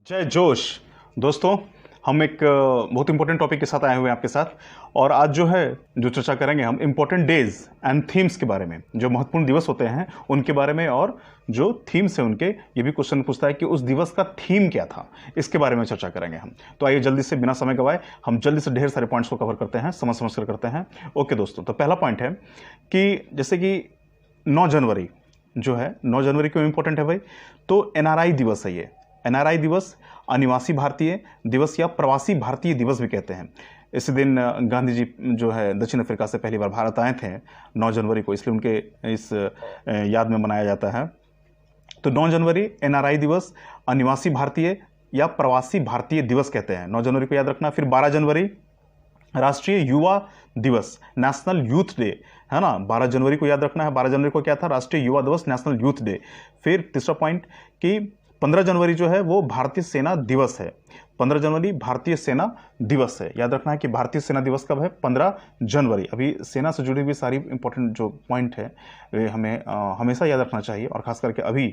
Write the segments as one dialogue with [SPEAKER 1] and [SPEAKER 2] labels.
[SPEAKER 1] जय जोश। दोस्तों, हम एक बहुत इंपॉर्टेंट टॉपिक के साथ आए हुए हैं आपके साथ। और आज जो चर्चा करेंगे हम इंपॉर्टेंट डेज एंड थीम्स के बारे में, जो महत्वपूर्ण दिवस होते हैं उनके बारे में, और जो थीम्स हैं उनके। ये भी क्वेश्चन पूछता है कि उस दिवस का थीम क्या था, इसके बारे में चर्चा करेंगे हम। तो आइए जल्दी से, बिना समय गवाए, हम जल्दी से ढेर सारे पॉइंट्स को कवर करते हैं, समझ समझ कर करते हैं। ओके दोस्तों, तो पहला पॉइंट है कि जैसे कि 9 जनवरी जो है, 9 जनवरी क्यों इंपॉर्टेंट है भाई? तो एनआरआई दिवस है ये। एनआरआई दिवस, अनिवासी भारतीय दिवस या प्रवासी भारतीय दिवस भी कहते हैं। इस दिन गांधी जी जो है दक्षिण अफ्रीका से पहली बार भारत आए थे 9 जनवरी को, इसलिए उनके इस याद में मनाया जाता है। तो 9 जनवरी एनआरआई दिवस, अनिवासी भारतीय या प्रवासी भारतीय दिवस कहते हैं। 9 जनवरी को याद रखना। फिर 12 जनवरी राष्ट्रीय युवा दिवस, नेशनल यूथ डे, है ना। 12 जनवरी को याद रखना है। 12 जनवरी को क्या था? राष्ट्रीय युवा दिवस, नेशनल यूथ डे। फिर तीसरा पॉइंट कि 15 जनवरी जो है वो भारतीय सेना दिवस है। 15 जनवरी भारतीय सेना दिवस है। याद रखना है कि भारतीय सेना दिवस कब है? 15 जनवरी। अभी सेना से जुड़ी हुई सारी इंपॉर्टेंट जो पॉइंट है वे हमें हमेशा याद रखना चाहिए, और खास करके अभी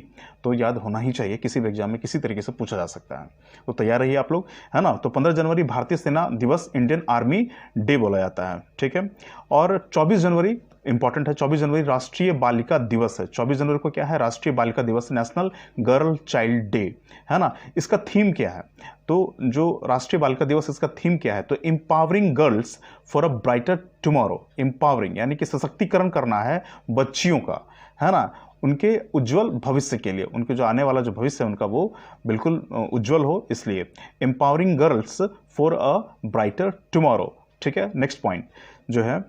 [SPEAKER 1] तो याद होना ही चाहिए। किसी भी एग्जाम में किसी तरीके से पूछा जा सकता है, तो तैयार रहिए आप लोग, है ना। तो 15 जनवरी भारतीय सेना दिवस, इंडियन आर्मी डे बोला जाता है, ठीक है। और 24 जनवरी इंपॉर्टेंट है। 24 जनवरी राष्ट्रीय बालिका दिवस है। 24 जनवरी को क्या है? राष्ट्रीय बालिका दिवस, नेशनल गर्ल चाइल्ड डे, है ना। इसका थीम क्या है? तो जो राष्ट्रीय बालिका दिवस, इसका थीम क्या है? तो empowering girls for a brighter tomorrow. Empowering यानी कि सशक्तिकरण करना है बच्चियों का, है ना, उनके उज्जवल भविष्य के लिए। उनके जो आने वाला जो भविष्य है उनका, वो बिल्कुल उज्जवल हो, इसलिए empowering girls for a brighter tomorrow, ठीक है। नेक्स्ट पॉइंट जो है,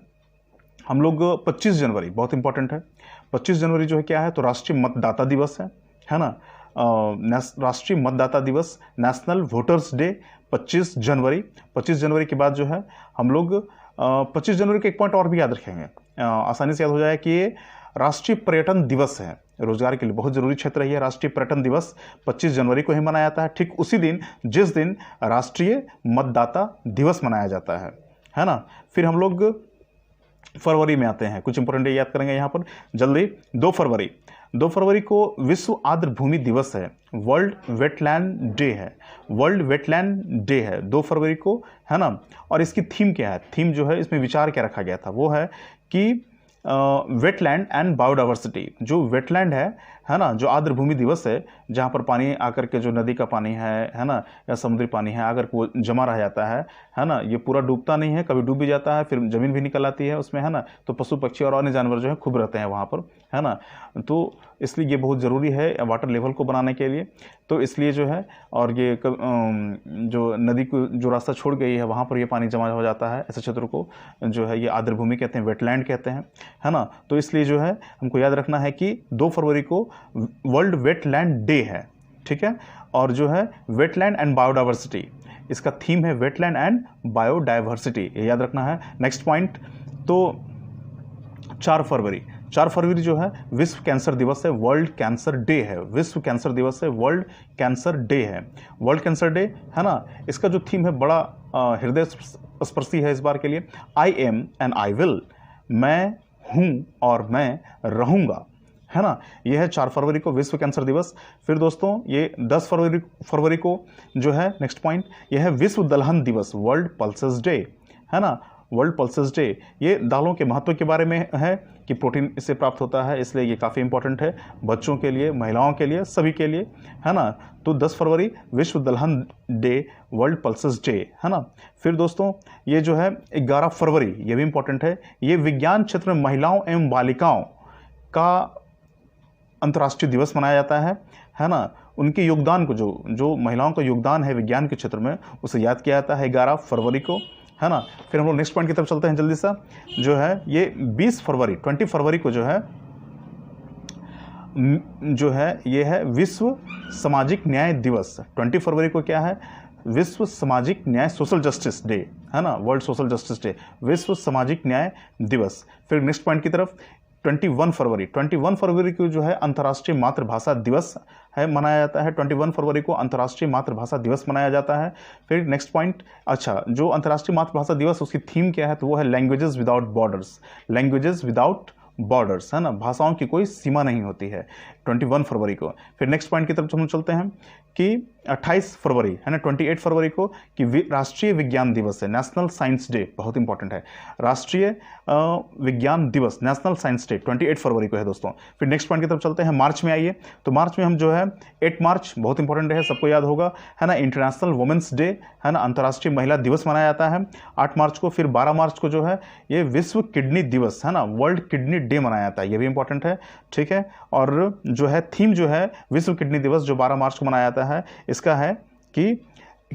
[SPEAKER 1] हम लोग 25 जनवरी बहुत इंपॉर्टेंट है। 25 जनवरी जो है क्या है? तो राष्ट्रीय मतदाता दिवस है ना। राष्ट्रीय मतदाता दिवस, नेशनल वोटर्स डे, 25 जनवरी। 25 जनवरी के बाद जो है हम लोग 25 जनवरी के एक पॉइंट और भी याद रखेंगे, आसानी से याद हो जाए कि ये राष्ट्रीय पर्यटन दिवस है। रोजगार के लिए बहुत जरूरी क्षेत्र है ये। राष्ट्रीय पर्यटन दिवस 25 जनवरी को ही मनाया जाता है, ठीक उसी दिन जिस दिन राष्ट्रीय मतदाता दिवस मनाया जाता है ना। फिर हम लोग फरवरी में आते हैं, कुछ इंपॉर्टेंट डे याद करेंगे यहाँ पर जल्दी। 2 फरवरी को विश्व आर्द्र भूमि दिवस है, वर्ल्ड वेटलैंड डे है। वर्ल्ड वेटलैंड डे है 2 फरवरी को, है ना। और इसकी थीम क्या है? थीम जो है, इसमें विचार क्या रखा गया था, वो है कि वेटलैंड एंड बायोडाइवर्सिटी। जो वेटलैंड है ना, जो आर्द्र भूमि दिवस है, जहाँ पर पानी आकर के, जो नदी का पानी है ना, या समुद्री पानी है, अगर वो जमा रह जाता है ना, ये पूरा डूबता नहीं है, कभी डूब भी जाता है, फिर जमीन भी निकल आती है उसमें, है ना। तो पशु पक्षी और अन्य जानवर जो है खूब रहते हैं वहाँ पर, है ना। तो इसलिए ये बहुत ज़रूरी है वाटर लेवल को बनाने के लिए। तो इसलिए जो है, और ये जो नदी को जो रास्ता छोड़ गई है वहाँ पर ये पानी जमा हो जाता है, ऐसे क्षेत्रों को जो है ये आर्द्र भूमि कहते हैं, वेटलैंड कहते हैं, है ना। तो इसलिए जो है हमको याद रखना है कि 2 फरवरी को वर्ल्ड वेटलैंड डे है, ठीक है। और जो है वेटलैंड एंड बायोडाइवर्सिटी, इसका थीम है वेटलैंड एंड बायोडाइवर्सिटी, ये याद रखना है। नेक्स्ट पॉइंट, तो 4 फरवरी जो है विश्व कैंसर दिवस है, वर्ल्ड कैंसर डे है। विश्व कैंसर दिवस है, वर्ल्ड कैंसर डे है, वर्ल्ड कैंसर डे, है ना। इसका जो थीम है बड़ा हृदय स्पर्शी है इस बार के लिए। I am and I will, मैं हूँ और मैं रहूँगा, है ना। यह है 4 फरवरी को विश्व कैंसर दिवस। फिर दोस्तों ये 10 फरवरी को जो है नेक्स्ट पॉइंट, यह है विश्व दलहन दिवस, वर्ल्ड पल्सेस डे, है ना। वर्ल्ड पल्सेस डे, ये दालों के महत्व के बारे में है कि प्रोटीन इससे प्राप्त होता है, इसलिए ये काफ़ी इंपॉर्टेंट है बच्चों के लिए, महिलाओं के लिए, सभी के लिए, है ना। तो 10 फरवरी विश्व दलहन डे, वर्ल्ड पल्सेस डे, है ना। फिर दोस्तों ये जो है 11 फरवरी, ये भी इंपॉर्टेंट है, ये विज्ञान क्षेत्र में महिलाओं एवं बालिकाओं का अंतर्राष्ट्रीय दिवस मनाया जाता है ना। उनके योगदान को, जो महिलाओं का योगदान है विज्ञान के क्षेत्र में, उसे याद किया जाता है 11 फरवरी को, है ना। फिर हम लोग नेक्स्ट पॉइंट की तरफ चलते हैं जल्दी सा, जो है ये 20 फरवरी को जो है ये है विश्व सामाजिक न्याय दिवस। 20 फरवरी को क्या है? विश्व सामाजिक न्याय, सोशल जस्टिस डे, है ना, वर्ल्ड सोशल जस्टिस डे, विश्व सामाजिक न्याय दिवस। फिर नेक्स्ट पॉइंट की तरफ, 21 फरवरी को जो है अंतर्राष्ट्रीय मातृभाषा दिवस है, मनाया जाता है। 21 फरवरी को अंतर्राष्ट्रीय मातृभाषा दिवस मनाया जाता है। फिर नेक्स्ट पॉइंट, अच्छा, जो अंतर्राष्ट्रीय मातृभाषा दिवस, उसकी थीम क्या है? तो वो है languages without borders, languages without borders, है ना, भाषाओं की कोई सीमा नहीं होती है। 21 फरवरी को। फिर नेक्स्ट पॉइंट की तरफ हम चलते हैं कि 28 फरवरी है ना, 28 फरवरी को कि राष्ट्रीय विज्ञान दिवस है, नेशनल साइंस डे, बहुत इंपॉर्टेंट है, राष्ट्रीय विज्ञान दिवस, नेशनल साइंस डे 28 फरवरी को है दोस्तों। फिर नेक्स्ट पॉइंट की तरफ चलते हैं, मार्च में आइए। तो मार्च में हम जो है 8 मार्च, बहुत इंपॉर्टेंट डे है, सबको याद होगा है ना, इंटरनेशनल वुमेन्स डे है ना, अंतर्राष्ट्रीय महिला दिवस मनाया जाता है 8 मार्च को। फिर 12 मार्च को जो है ये विश्व किडनी दिवस है ना, वर्ल्ड किडनी डे मनाया जाता है, ये भी इंपॉर्टेंट है, ठीक है। और जो है थीम जो है विश्व किडनी दिवस जो 12 मार्च को मनाया जाता है, इसका है कि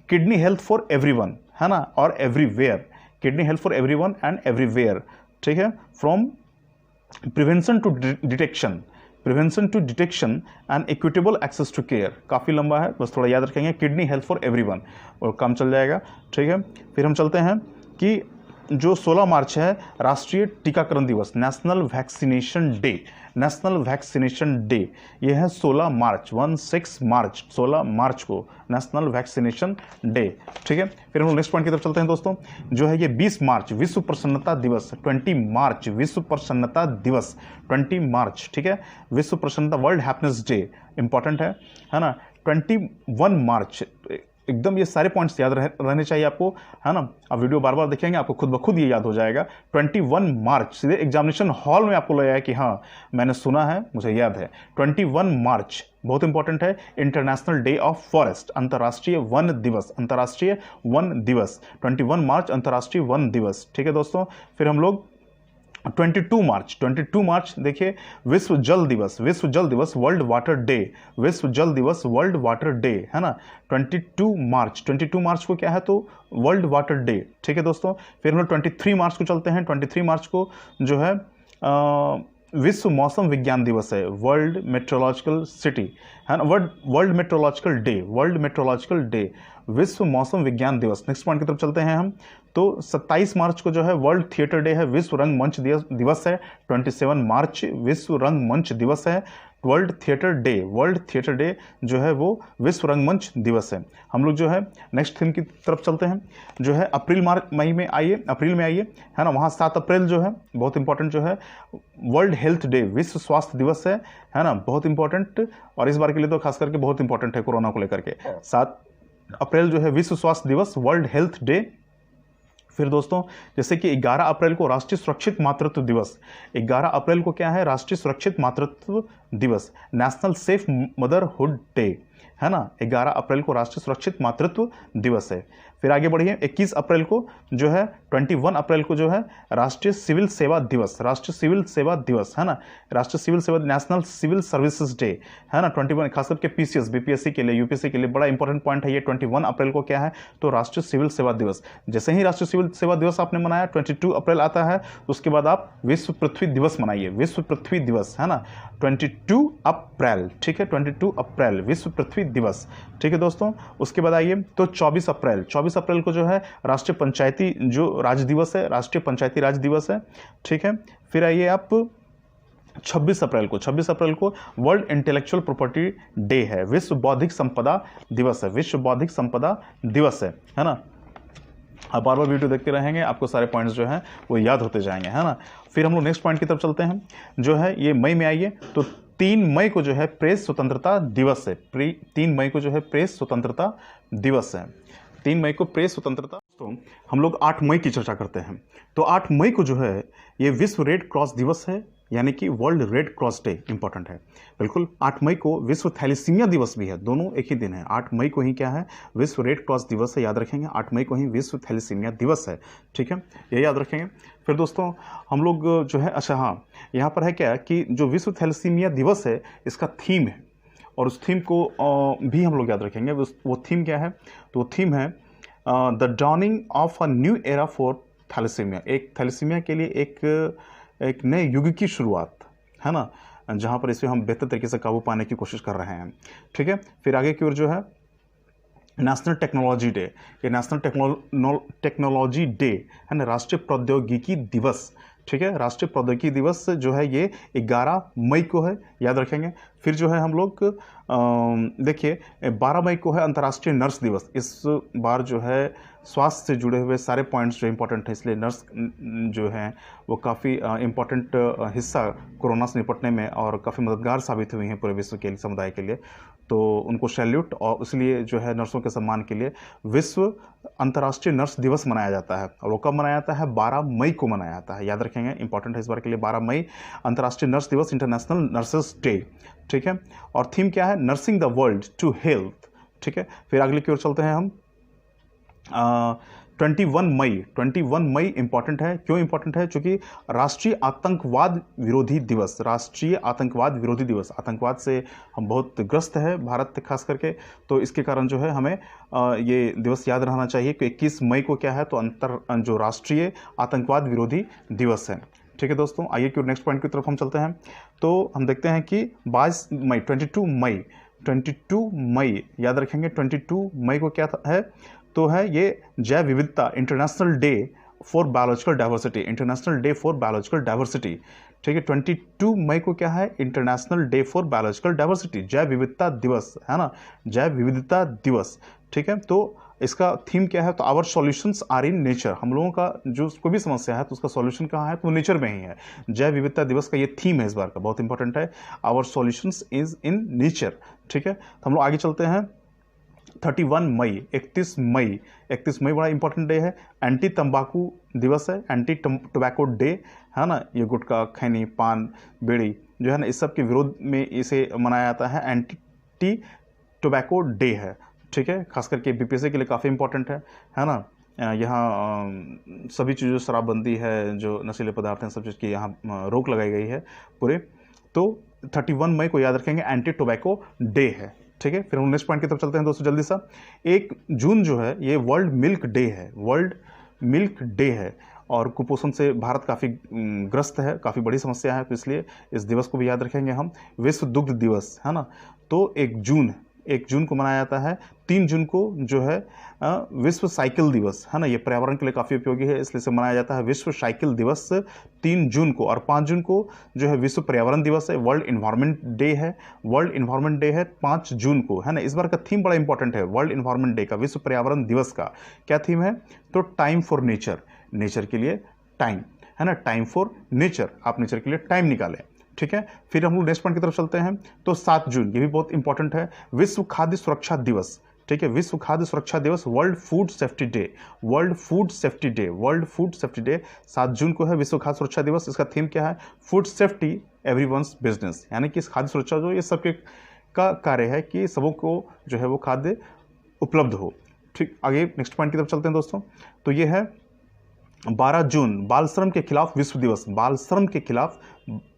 [SPEAKER 1] किडनी हेल्थ फॉर एवरीवन है ना, और everywhere, kidney health for everyone and everywhere, ठीक है, from prevention to detection, prevention to detection and equitable access to care. काफ़ी लंबा है, बस थोड़ा याद रखेंगे, किडनी हेल्थ फॉर एवरीवन, और काम चल जाएगा, ठीक है। फिर हम चलते हैं कि जो 16 मार्च है राष्ट्रीय टीकाकरण दिवस, national vaccination day, national vaccination day, ये है 16 मार्च, 16 मार्च, 16 मार्च को नेशनल वैक्सीनेशन डे, ठीक है। फिर हम नेक्स्ट पॉइंट की तरफ चलते हैं दोस्तों, जो है ये 20 मार्च विश्व प्रसन्नता दिवस, 20 मार्च विश्व प्रसन्नता दिवस, 20 मार्च, ठीक है, विश्व प्रसन्नता, वर्ल्ड हैप्पीनेस डे, इंपॉर्टेंट है ना। 21 मार्च, एकदम ये सारे पॉइंट्स याद रहने चाहिए आपको, है ना। आप वीडियो बार बार देखेंगे आपको खुद ब खुद ये याद हो जाएगा। 21 मार्च सीधे एग्जामिनेशन हॉल में आपको लगेगा कि हाँ मैंने सुना है, मुझे याद है। 21 मार्च बहुत इंपॉर्टेंट है, इंटरनेशनल डे ऑफ फॉरेस्ट, अंतर्राष्ट्रीय वन दिवस, अंतर्राष्ट्रीय वन दिवस, 21 मार्च अंतर्राष्ट्रीय वन दिवस, ठीक है दोस्तों। फिर हम लोग 22 मार्च देखिए विश्व जल दिवस, विश्व जल दिवस, वर्ल्ड वाटर डे, विश्व जल दिवस, वर्ल्ड वाटर डे, है ना। 22 मार्च को क्या है तो वर्ल्ड वाटर डे, ठीक है दोस्तों। फिर हम लोग 23 मार्च को चलते हैं, 23 मार्च को जो है विश्व मौसम विज्ञान दिवस है, वर्ल्ड मेट्रोलॉजिकल सिटी है ना, world meteorological day, world meteorological day, विश्व मौसम विज्ञान दिवस। नेक्स्ट पॉइंट की तरफ चलते हैं हम, तो 27 मार्च को जो है वर्ल्ड थिएटर डे है, विश्व रंगमंच दिवस है। 27 मार्च विश्व रंगमंच दिवस है, world theatre day, world theatre day जो है वो विश्व रंगमंच दिवस है। हम लोग जो है नेक्स्ट थीम की तरफ चलते हैं, जो है अप्रैल मई में आइए, अप्रैल में आइए, है ना। वहाँ 7 अप्रैल जो है बहुत इंपॉर्टेंट जो है वर्ल्ड हेल्थ डे, विश्व स्वास्थ्य दिवस है ना, बहुत इंपॉर्टेंट, और इस बार के लिए तो खास करके बहुत इंपॉर्टेंट है कोरोना को लेकर के। 7 अप्रैल जो है विश्व स्वास्थ्य दिवस, वर्ल्ड हेल्थ डे। फिर दोस्तों जैसे कि 11 अप्रैल को राष्ट्रीय सुरक्षित मातृत्व दिवस, 11 अप्रैल को क्या है राष्ट्रीय सुरक्षित मातृत्व दिवस, नेशनल सेफ मदरहुड डे, है ना। 11 अप्रैल को राष्ट्रीय सुरक्षित मातृत्व दिवस है। फिर आगे बढ़िए, 21 अप्रैल को जो है 21 अप्रैल को जो है राष्ट्रीय सिविल सेवा दिवस, राष्ट्रीय सिविल सेवा दिवस, है ना, राष्ट्रीय सिविल सेवा, नेशनल सिविल सर्विसेज डे, है ना। 21 खास करके पीसीएस बीपीएससी के लिए, यूपीएससी के लिए बड़ा इंपॉर्टेंट पॉइंट है ये। 21 अप्रैल को क्या है तो राष्ट्रीय सिविल सेवा दिवस। जैसे ही राष्ट्रीय सिविल सेवा दिवस आपने मनाया, 22 अप्रैल आता है, उसके बाद आप विश्व पृथ्वी दिवस मनाइए, विश्व पृथ्वी दिवस, है ना, 22 अप्रैल, ठीक है, 22 अप्रैल विश्व पृथ्वी दिवस, ठीक है दोस्तों। उसके बाद आइए तो 24 अप्रैल को जो है राष्ट्रीय पंचायती जो राज दिवस है, राष्ट्रीय पंचायती राज दिवस है, ठीक है। फिर आइए आप 26 अप्रैल को वर्ल्ड इंटेलेक्चुअल प्रॉपर्टी डे है, विश्व बौद्धिक संपदा दिवस है, विश्व बौद्धिक संपदा दिवस है ना। आप बार बार वीडियो देखते रहेंगे, आपको सारे पॉइंट्स जो हैं वो याद होते जाएंगे, है ना। फिर हम लोग नेक्स्ट पॉइंट की तरफ चलते हैं, जो है ये मई में आइए तो 3 मई को जो है प्रेस स्वतंत्रता दिवस है, 3 मई को जो है प्रेस स्वतंत्रता दिवस है, 3 मई को प्रेस स्वतंत्रता। तो हम लोग 8 मई की चर्चा करते हैं, तो 8 मई को जो है ये विश्व रेड क्रॉस दिवस है, यानी कि world red cross day, important है बिल्कुल। 8 मई को विश्व थैलेसीमिया दिवस भी है, दोनों एक ही दिन है। 8 मई को ही क्या है विश्व रेड क्रॉस दिवस है, याद रखेंगे। 8 मई को ही विश्व थैलेसीमिया दिवस है, ठीक है, ये याद रखेंगे। फिर दोस्तों हम लोग जो है, अच्छा हाँ, यहाँ पर है क्या कि जो विश्व थैलेसीमिया दिवस है इसका थीम है, और उस थीम को भी हम लोग याद रखेंगे। वो थीम क्या है तो वो थीम है the dawning of a new era for thalassemia, एक थैलेसीमिया के लिए एक नए युग की शुरुआत, है ना, जहाँ पर इसमें हम बेहतर तरीके से काबू पाने की कोशिश कर रहे हैं, ठीक है। फिर आगे की ओर जो है नेशनल टेक्नोलॉजी डे, ये नेशनल टेक्नोलॉजी डे है ना, राष्ट्रीय प्रौद्योगिकी दिवस, ठीक है, राष्ट्रीय प्रौद्योगिकी दिवस जो है ये 11 मई को है, याद रखेंगे। फिर जो है हम लोग देखिए 12 मई को है अंतर्राष्ट्रीय नर्स दिवस। इस बार जो है स्वास्थ्य से जुड़े हुए सारे पॉइंट्स जो इम्पोर्टेंट है, इसलिए नर्स जो हैं वो काफ़ी इम्पोर्टेंट हिस्सा कोरोना से निपटने में और काफ़ी मददगार साबित हुई हैं पूरे विश्व के लिए, समुदाय के लिए। तो उनको सैल्यूट, और इसलिए जो है नर्सों के सम्मान के लिए विश्व अंतर्राष्ट्रीय नर्स दिवस मनाया जाता है। और वो कब मनाया जाता है? 12 मई को मनाया जाता है, याद रखेंगे, इंपॉर्टेंट है इस बार के लिए। 12 मई अंतर्राष्ट्रीय नर्स दिवस, इंटरनेशनल नर्सेस डे, ठीक है। और थीम क्या है? Nursing the world to health, ठीक है। फिर अगले की ओर चलते हैं हम। 21 मई इंपॉर्टेंट है। क्यों इंपॉर्टेंट है? क्योंकि राष्ट्रीय आतंकवाद विरोधी दिवस, राष्ट्रीय आतंकवाद विरोधी दिवस, आतंकवाद से हम बहुत ग्रस्त है भारत खास करके, तो इसके कारण जो है हमें ये दिवस याद रहना चाहिए कि 21 मई को क्या है, तो जो राष्ट्रीय आतंकवाद विरोधी दिवस है, ठीक है दोस्तों। आइए कि नेक्स्ट पॉइंट की तरफ हम चलते हैं। तो हम देखते हैं कि 22 मई याद रखेंगे। 22 मई को क्या है? तो है ये जैव विविधता, international day for biological diversity, international day for biological diversity, ठीक है। 22 मई को क्या है? International day for biological diversity, जैव विविधता दिवस, है ना, जैव विविधता दिवस, ठीक है। तो इसका थीम क्या है? तो our solutions are in nature, हम लोगों का जो कोई भी समस्या है तो उसका सॉल्यूशन कहाँ है? तो नेचर में ही है। जैव विविधता दिवस का ये थीम है इस बार का, बहुत इंपॉर्टेंट है, our solutions is in nature, ठीक है। तो हम लोग आगे चलते हैं। 31 मई, 31 मई बड़ा इंपॉर्टेंट डे है, एंटी तंबाकू दिवस है, एंटी टोबैको डे, है ना। ये गुटखा, खैनी, पान, बीड़ी जो है ना, इस सब के विरोध में इसे मनाया जाता है, एंटी टोबैको डे है, ठीक है। खास करके बीपीएससी के लिए काफ़ी इंपॉर्टेंट है ना। यहाँ सभी चीज़ों, शराबबंदी है, जो नशीले पदार्थ हैं, सब चीज़ की यहाँ रोक लगाई गई है पूरे। तो 31 मई को याद रखेंगे, एंटी टोबैको डे है, ठीक है। फिर हम नेक्स्ट पॉइंट की तरफ चलते हैं दोस्तों जल्दी सा। 1 जून जो है ये वर्ल्ड मिल्क डे है, वर्ल्ड मिल्क डे है। और कुपोषण से भारत काफ़ी ग्रस्त है, काफ़ी बड़ी समस्या है, तो इसलिए इस दिवस को भी याद रखेंगे हम। विश्व दुग्ध दिवस, है ना, तो 1 जून को मनाया जाता है। 3 जून को जो है विश्व साइकिल दिवस, है ना, ये पर्यावरण के लिए काफ़ी उपयोगी है, इसलिए से मनाया जाता है विश्व साइकिल दिवस 3 जून को। और 5 जून को जो है विश्व पर्यावरण दिवस है, वर्ल्ड इन्वायरमेंट डे है, वर्ल्ड इन्वायरमेंट डे है 5 जून को, है ना। इस बार का थीम बड़ा इंपॉर्टेंट है, वर्ल्ड इन्वायरमेंट डे का, विश्व पर्यावरण दिवस का क्या थीम है? तो टाइम फॉर नेचर, नेचर के लिए टाइम, है ना, टाइम फॉर नेचर, आप नेचर के लिए टाइम निकालें, ठीक है। फिर हम लोग नेक्स्ट पॉइंट की तरफ चलते हैं। तो 7 जून, ये भी बहुत इंपॉर्टेंट है, विश्व खाद्य सुरक्षा दिवस, ठीक है, विश्व खाद्य सुरक्षा दिवस, world food safety day, world food safety day, world food safety day 7 जून को है विश्व खाद्य सुरक्षा दिवस। इसका थीम क्या है? फूड सेफ्टी एवरीवन्स बिजनेस, यानी कि खाद्य सुरक्षा जो ये सबके का कार्य है कि सबों को जो है वो खाद्य उपलब्ध हो, ठीक। आगे नेक्स्ट पॉइंट की तरफ चलते हैं दोस्तों। तो ये है 12 जून, बाल श्रम के खिलाफ विश्व दिवस, बाल श्रम के खिलाफ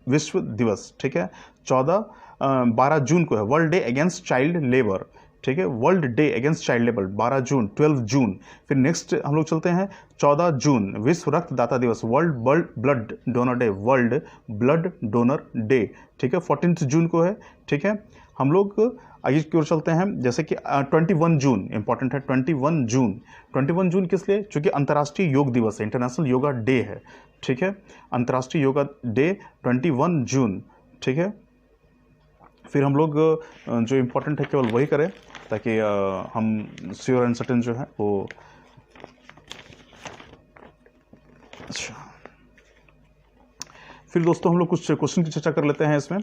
[SPEAKER 1] विश्व दिवस, ठीक है। 12 जून को है world day against child labour, ठीक है, world day against child labour 12 जून, 12 जून। फिर नेक्स्ट हम लोग चलते हैं 14 जून, विश्व रक्तदाता दिवस, world blood donor day, world blood donor day, ठीक है। 14 जून को है, ठीक है। हम लोग आगे की ओर चलते हैं, जैसे कि 21 जून इंपॉर्टेंट है, 21 जून, 21 जून किस लिए? क्योंकि अंतर्राष्ट्रीय योग दिवस है, इंटरनेशनल योगा डे है, ठीक है, अंतर्राष्ट्रीय योगा डे 21 जून, ठीक है। फिर हम लोग जो इम्पोर्टेंट है केवल वही करें ताकि हम श्योर एंड सर्टेन जो है वो, अच्छा। फिर दोस्तों हम लोग कुछ क्वेश्चन की चर्चा कर लेते हैं इसमें,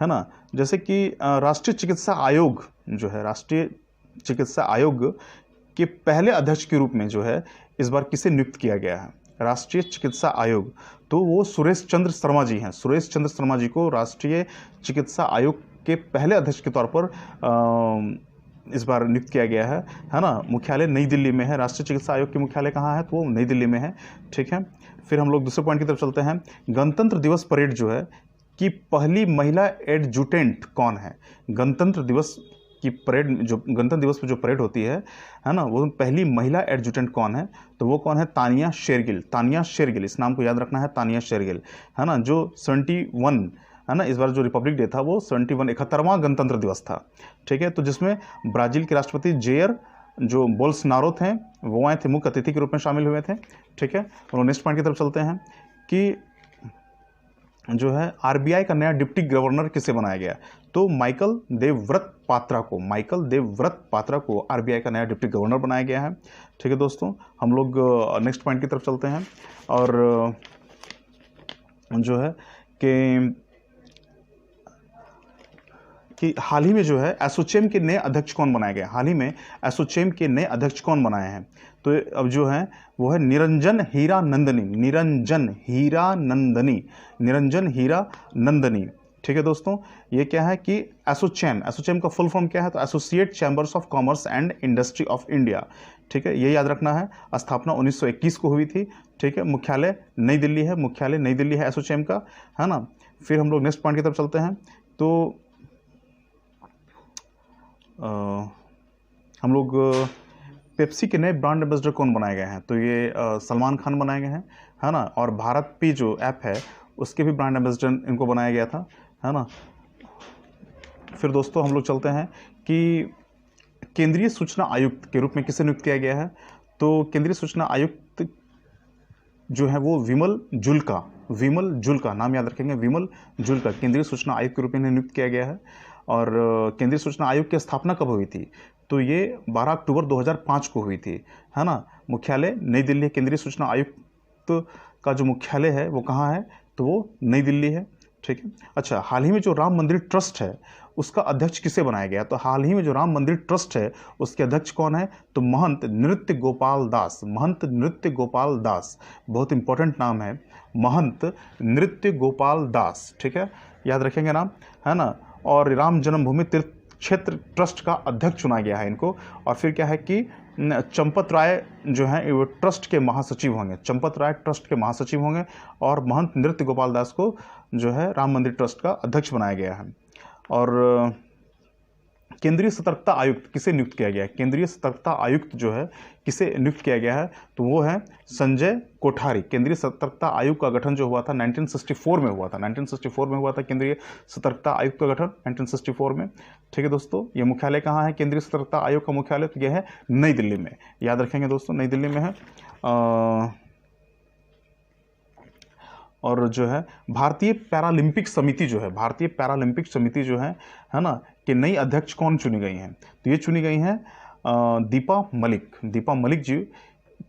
[SPEAKER 1] है ना। जैसे कि राष्ट्रीय चिकित्सा आयोग जो है, राष्ट्रीय चिकित्सा आयोग के पहले अध्यक्ष के रूप में जो है इस बार किसे नियुक्त किया गया है? राष्ट्रीय चिकित्सा आयोग, तो वो सुरेश चंद्र शर्मा जी हैं। सुरेश चंद्र शर्मा जी को राष्ट्रीय चिकित्सा आयोग के पहले अध्यक्ष के तौर पर इस बार नियुक्त किया गया है ना। मुख्यालय नई दिल्ली में है, राष्ट्रीय चिकित्सा आयोग के मुख्यालय कहाँ है? तो वो नई दिल्ली में है, ठीक है। फिर हम लोग दूसरे पॉइंट की तरफ चलते हैं। गणतंत्र दिवस परेड जो है कि पहली महिला एडजुटेंट कौन है? गणतंत्र दिवस की परेड, जो गणतंत्र दिवस पर जो परेड होती है ना, वो पहली महिला एडजुटेंट कौन है? तो वो कौन है? तानिया शेरगिल, तानिया शेरगिल, इस नाम को याद रखना है, तानिया शेरगिल, है ना। जो 71, है ना, इस बार जो रिपब्लिक डे था वो 71वां गणतंत्र दिवस था, ठीक है। तो जिसमें ब्राज़ील के राष्ट्रपति जेयर जो बोल्सनारो थे वो आए थे, मुख्य अतिथि के रूप में शामिल हुए थे, ठीक है। और नेक्स्ट पॉइंट की तरफ चलते हैं कि जो है आरबीआई का नया डिप्टी गवर्नर किसे बनाया गया? तो माइकल देवव्रत पात्रा को आरबीआई का नया डिप्टी गवर्नर बनाया गया है। ठीक है दोस्तों, हम लोग नेक्स्ट पॉइंट की तरफ चलते हैं। और जो है कि हाल ही में जो है एसोचैम के नए अध्यक्ष कौन बनाए गए? हाल ही में एसोचैम के नए अध्यक्ष कौन बनाए हैं? तो अब जो है वो है निरंजन हीरा नंदनी। ठीक है दोस्तों, ये क्या है कि एसोचैम का फुल फॉर्म क्या है? तो associate chambers of commerce and industry of India. ठीक है, ये याद रखना है। स्थापना 1921 को हुई थी। ठीक है, मुख्यालय नई दिल्ली है एसोचैम का, है ना। फिर हम लोग नेक्स्ट पॉइंट की तरफ चलते हैं। तो हम लोग पेप्सी के नए ब्रांड एम्बेसडर कौन बनाए गए हैं? तो ये सलमान खान बनाए गए हैं, है ना। और भारत पे जो ऐप है उसके भी ब्रांड एम्बेसडर इनको बनाया गया था, है ना। फिर दोस्तों हम लोग चलते हैं कि केंद्रीय सूचना आयुक्त के रूप में किसे नियुक्त किया गया है? तो केंद्रीय सूचना आयुक्त जो है वो विमल जुल्का, नाम याद रखेंगे, विमल जुल्का केंद्रीय सूचना आयुक्त के रूप में नियुक्त किया गया है। और केंद्रीय सूचना आयोग की स्थापना कब हुई थी? तो ये 12 अक्टूबर 2005 को हुई थी, है ना। मुख्यालय नई दिल्ली। केंद्रीय सूचना आयुक्त का जो मुख्यालय है वो कहाँ है? तो वो नई दिल्ली है। ठीक है। अच्छा, हाल ही में जो राम मंदिर ट्रस्ट है उसका अध्यक्ष किसे बनाया गया? तो हाल ही में जो राम मंदिर ट्रस्ट है उसके अध्यक्ष कौन है? तो महंत नृत्य गोपाल दास। बहुत इंपॉर्टेंट नाम है, महंत नृत्य गोपाल दास। ठीक है, याद रखेंगे नाम, है ना। और राम जन्मभूमि तीर्थ क्षेत्र ट्रस्ट का अध्यक्ष चुना गया है इनको। और फिर क्या है कि चंपत राय जो है वो ट्रस्ट के महासचिव होंगे। और महंत नृत्य गोपाल दास को जो है राम मंदिर ट्रस्ट का अध्यक्ष बनाया गया है। और केंद्रीय सतर्कता आयुक्त किसे नियुक्त किया गया है? केंद्रीय सतर्कता आयुक्त जो है किसे नियुक्त किया गया है? तो वो है संजय कोठारी। केंद्रीय सतर्कता आयोग का गठन जो हुआ था 1964 में हुआ था केंद्रीय सतर्कता आयुक्त का गठन 1964 में। ठीक है दोस्तों, ये मुख्यालय कहाँ है केंद्रीय सतर्कता आयोग का मुख्यालय? तो यह है नई दिल्ली में, याद रखेंगे दोस्तों, नई दिल्ली में है। और जो है भारतीय पैरालंपिक समिति जो है ना, कि नई अध्यक्ष कौन चुनी गई हैं? तो ये चुनी गई हैं दीपा मलिक जी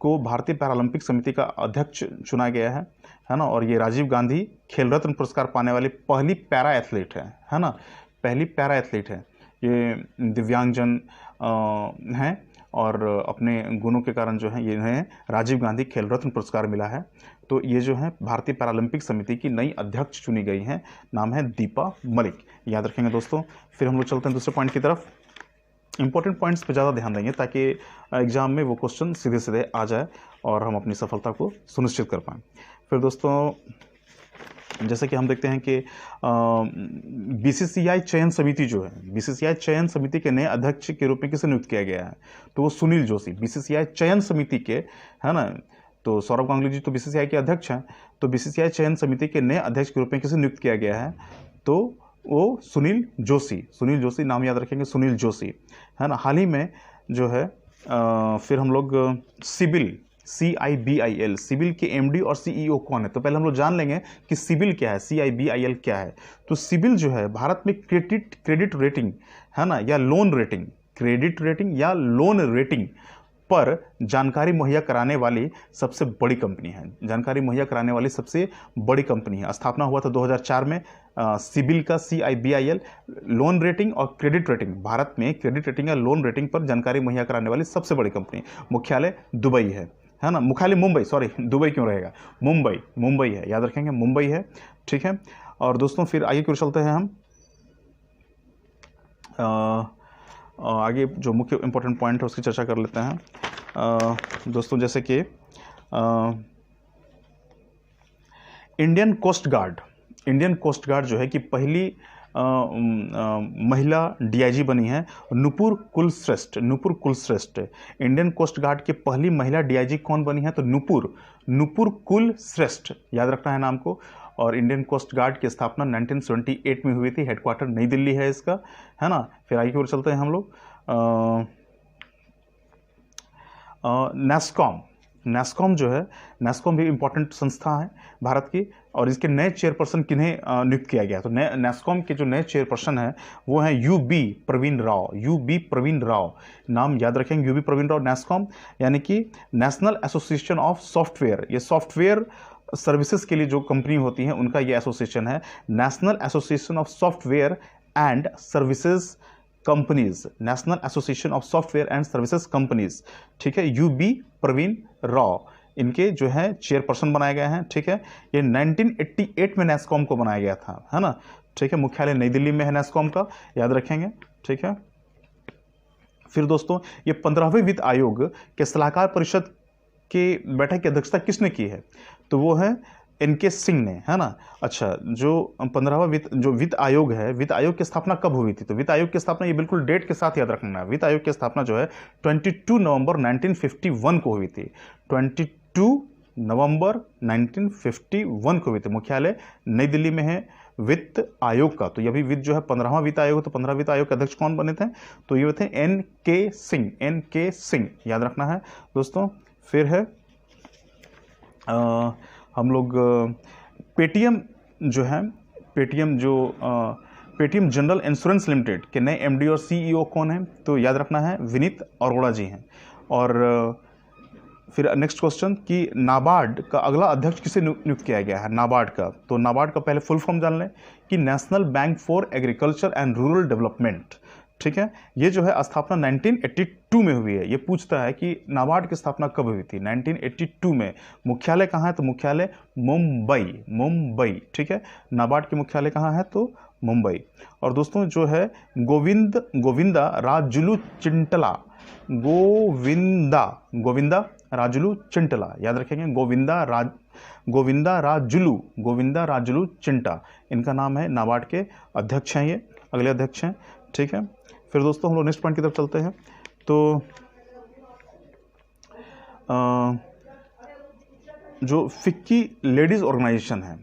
[SPEAKER 1] को भारतीय पैरालंपिक समिति का अध्यक्ष चुना गया है ना। और ये राजीव गांधी खेल रत्न पुरस्कार पाने वाली पहली पैरा एथलीट है ना, पहली पैरा एथलीट है। ये दिव्यांगजन हैं और अपने गुणों के कारण जो है इन्हें राजीव गांधी खेल रत्न पुरस्कार मिला है। तो ये जो है भारतीय पैरालंपिक समिति की नई अध्यक्ष चुनी गई हैं, नाम है दीपा मलिक, याद रखेंगे दोस्तों। फिर हम लोग चलते हैं दूसरे पॉइंट की तरफ। इंपॉर्टेंट पॉइंट्स पे ज़्यादा ध्यान देंगे ताकि एग्जाम में वो क्वेश्चन सीधे सीधे आ जाए और हम अपनी सफलता को सुनिश्चित कर पाएँ। फिर दोस्तों जैसे कि हम देखते हैं कि बीसीसीआई चयन समिति जो है, बीसीसीआई चयन समिति के नए अध्यक्ष के रूप में किसे नियुक्त किया गया है? तो वो सुनील जोशी, बीसीसीआई चयन समिति के, है ना। तो सौरभ गांगुली जी तो बीसीसीआई के अध्यक्ष हैं, तो बीसीसीआई चयन समिति के नए अध्यक्ष के रूप में किसे नियुक्त किया गया है? तो वो सुनील जोशी, नाम याद रखेंगे, सुनील जोशी, है ना। हाल ही में जो है फिर हम लोग सिबिल, CIBIL, सिबिल के MD और CEO कौन है? तो पहले हम लोग जान लेंगे कि सिबिल क्या है, CIBIL क्या है। तो सिबिल जो है भारत में क्रेडिट रेटिंग, है ना, या लोन रेटिंग, क्रेडिट रेटिंग या लोन रेटिंग पर जानकारी मुहैया कराने वाली सबसे बड़ी कंपनी है, स्थापना हुआ था 2004 में। सिबिल का CIBIL लोन रेटिंग और क्रेडिट रेटिंग, भारत में क्रेडिट रेटिंग या लोन रेटिंग पर जानकारी मुहैया कराने वाली सबसे बड़ी कंपनी। मुख्यालय दुबई है ना, मुख्यालय मुंबई, सॉरी दुबई क्यों रहेगा, मुंबई है, याद रखेंगे, मुंबई है। ठीक है। और दोस्तों फिर आगे क्यों चलते हैं हम, आगे जो मुख्य इंपॉर्टेंट पॉइंट है उसकी चर्चा कर लेते हैं। दोस्तों जैसे कि इंडियन कोस्ट गार्ड जो है कि पहली महिला DIG बनी है Nupur Kulshreshtha. Indian coast guard की पहली महिला DIG कौन बनी है? तो नुपुर कुलश्रेष्ठ, याद रखना है नाम को। और इंडियन कोस्ट गार्ड की स्थापना 1978 में हुई थी, हेडक्वार्टर नई दिल्ली है इसका, है ना। फिर आगे की ओर चलते हैं हम लोग। नैस्कॉम जो है, नैस्कॉम भी इम्पोर्टेंट संस्था है भारत की, और इसके नए चेयरपर्सन किन्हें नियुक्त किया गया? तो नैस्कॉम के जो नए चेयरपर्सन हैं वो हैं यूबी प्रवीण राव। यूबी प्रवीण राव, नाम याद रखेंगे, यूबी प्रवीण राव। नैस्कॉम यानी कि नेशनल एसोसिएशन ऑफ सॉफ्टवेयर, ये सॉफ्टवेयर सर्विसेज के लिए जो कंपनी होती हैं उनका ये एसोसिएशन है, national association of software and services companies, national association of software and services companies, ठीक है। यूबी प्रवीण राव इनके जो है चेयरपर्सन बनाए गए हैं, ठीक है। ये 1988 में नैस्कॉम को बनाया गया था, है ना, ठीक है। मुख्यालय नई दिल्ली में है नैस्कॉम का, याद रखेंगे, ठीक है। फिर दोस्तों ये 15वें वित्त आयोग के सलाहकार परिषद की बैठक की अध्यक्षता किसने की है? तो वो है एनके सिंह ने, है ना। अच्छा, जो 15वां वित्त आयोग है, वित्त आयोग की स्थापना कब हुई थी? तो वित्त आयोग की स्थापना, ये बिल्कुल डेट के साथ याद रखना है, वित्त आयोग की स्थापना जो है 22 नवंबर 1951 को हुई थी। 22 नवंबर 1951 को हुई थी। मुख्यालय नई दिल्ली में है वित्त आयोग का। तो ये भी वित्त जो है 15वां वित्त आयोग, तो 15 वित्त आयोग के अध्यक्ष कौन बने थे? तो ये थे एनके सिंह, एनके सिंह, याद रखना है दोस्तों। फिर है हम लोग पेटीएम जो है, पेटीएम जनरल इंश्योरेंस लिमिटेड के नए एमडी और सीईओ कौन है? तो याद रखना है विनीत अरोड़ा जी हैं। और फिर नेक्स्ट क्वेश्चन कि नाबार्ड का अगला अध्यक्ष किसे नियुक्त किया गया है? नाबार्ड का, तो नाबार्ड का पहले फुल फॉर्म जान लें कि national bank for agriculture and rural development, ठीक है। ये जो है स्थापना 1982 में हुई है। ये पूछता है कि नाबार्ड की स्थापना कब हुई थी? 1982 में। मुख्यालय कहाँ है? तो मुख्यालय मुंबई, मुंबई, ठीक है। नाबार्ड की मुख्यालय कहाँ है? तो मुंबई। और दोस्तों जो है गोविंदा राजुलू चिंटला, गोविंदा राजुलू चिंटला, याद रखेंगे, गोविंदा राजुलू चिंटा, इनका नाम है। नाबार्ड के अध्यक्ष हैं, ये अगले अध्यक्ष हैं, ठीक है। फिर दोस्तों हम लोग नेक्स्ट पॉइंट की तरफ चलते हैं। तो जो फिक्की लेडीज ऑर्गेनाइजेशन है,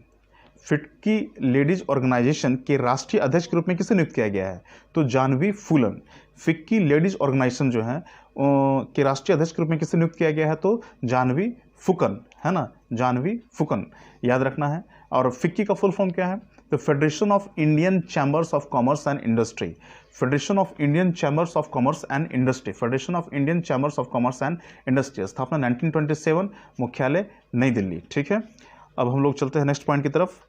[SPEAKER 1] फिक्की लेडीज ऑर्गेनाइजेशन के राष्ट्रीय अध्यक्ष के रूप में किसे नियुक्त किया गया है? तो जानवी फूलन। फिक्की लेडीज ऑर्गेनाइजेशन जो है के राष्ट्रीय अध्यक्ष के रूप में किसे नियुक्त किया गया है? तो जानवी फुकन, है ना, जानवी फुकन, याद रखना है। और फिक्की का फुल फॉर्म क्या है? तो federation of Indian chambers of commerce and industry, federation of Indian chambers of commerce and industry, federation of Indian chambers of commerce and industry, स्थापना 1927, मुख्यालय नई दिल्ली, ठीक है। अब हम लोग चलते हैं नेक्स्ट पॉइंट की तरफ।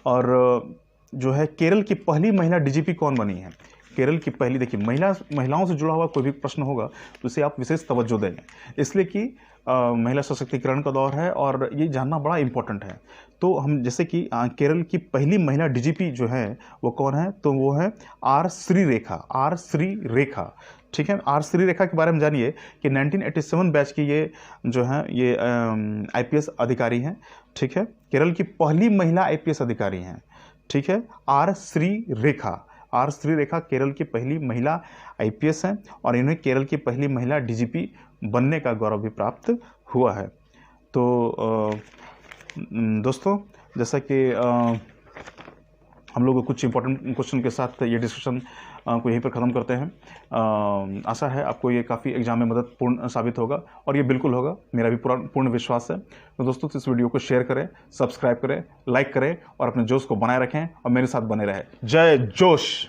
[SPEAKER 1] और जो है केरल की पहली महिला डीजीपी कौन बनी है? केरल की पहली, देखिए महिलाओं से जुड़ा हुआ कोई भी प्रश्न होगा तो उसे आप विशेष तवज्जो देंगे, इसलिए कि महिला सशक्तिकरण का दौर है और ये जानना बड़ा इंपॉर्टेंट है। तो हम जैसे कि केरल की पहली महिला डीजीपी जो है वो कौन है? तो वो है आर श्री रेखा, ठीक है। आर श्री रेखा के बारे में जानिए कि 1987 बैच की ये जो है ये आईपीएस अधिकारी हैं, ठीक है। केरल की पहली महिला आईपीएस अधिकारी हैं, ठीक है, आर श्री रेखा केरल की पहली महिला आईपीएस हैं और इन्हें केरल की पहली महिला डीजीपी बनने का गौरव भी प्राप्त हुआ है। तो दोस्तों जैसा कि हम लोग कुछ इंपॉर्टेंट क्वेश्चन के साथ ये डिस्कशन को यहीं पर ख़त्म करते हैं। आशा है आपको ये काफ़ी एग्जाम में मददपूर्ण साबित होगा और ये बिल्कुल होगा, मेरा भी पूर्ण विश्वास है। तो दोस्तों इस वीडियो को शेयर करें, सब्सक्राइब करें, लाइक करें और अपने जोश को बनाए रखें और मेरे साथ बने रहें। जय जोश।